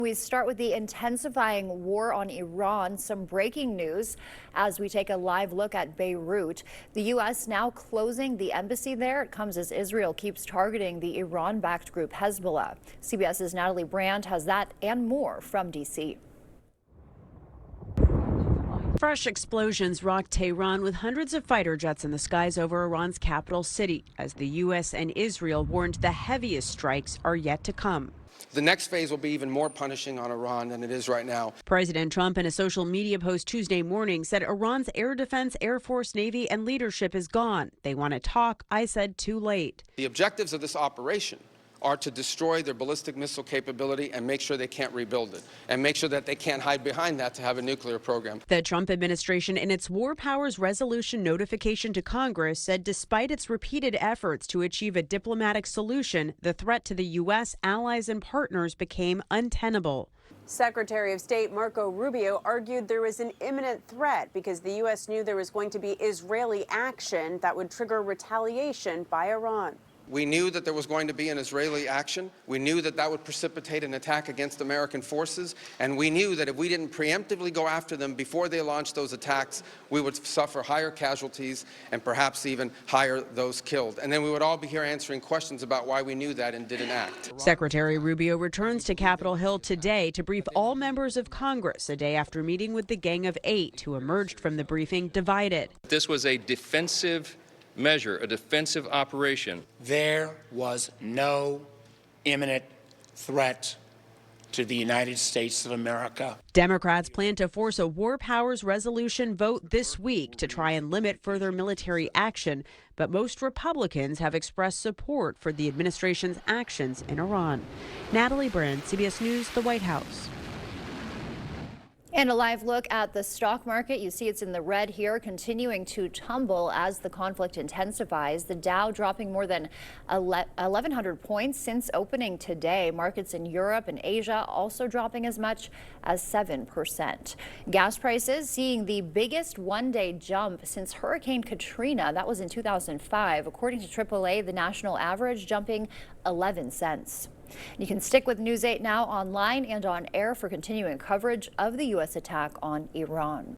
We start with the intensifying war on Iran. Some breaking news as we take a live look at Beirut. The U.S. now closing the embassy there. It comes as Israel keeps targeting the Iran-backed group Hezbollah. CBS's Natalie Brand has that and more from D.C. Fresh explosions rocked Tehran with hundreds of fighter jets in the skies over Iran's capital city as the U.S. and Israel warned the heaviest strikes are yet to come. The next phase will be even more punishing on Iran than it is right now. President Trump, in a social media post Tuesday morning, said Iran's air defense, Air Force, Navy, and leadership is gone. They want to talk. I said too late. The objectives of this operation are to destroy their ballistic missile capability and make sure they can't rebuild it, and make sure that they can't hide behind that to have a nuclear program. The Trump administration, in its War Powers Resolution notification to Congress, said despite its repeated efforts to achieve a diplomatic solution, the threat to the U.S., allies, and partners became untenable. Secretary of State Marco Rubio argued there was an imminent threat because the U.S. knew there was going to be Israeli action that would trigger retaliation by Iran. We knew that there was going to be an Israeli action. We knew that that would precipitate an attack against American forces. And we knew that if we didn't preemptively go after them before they launched those attacks, we would suffer higher casualties and perhaps even higher those killed. And then we would all be here answering questions about why we knew that and didn't act. Secretary Rubio returns to Capitol Hill today to brief all members of Congress a day after meeting with the Gang of Eight, who emerged from the briefing divided. This was a defensive measure, a defensive operation. There was no imminent threat to the United States of America. Democrats plan to force a War Powers Resolution vote this week to try and limit further military action, but most Republicans have expressed support for the administration's actions in Iran. Natalie Brand, CBS News, the White House. And a live look at the stock market. You see it's in the red here, continuing to tumble as the conflict intensifies. The Dow dropping more than 1,100 points since opening today. Markets in Europe and Asia also dropping as much as 7%. Gas prices seeing the biggest one-day jump since Hurricane Katrina. That was in 2005. According to AAA, the national average jumping 11 cents. You can stick with News 8 now online and on air for continuing coverage of the U.S. attack on Iran.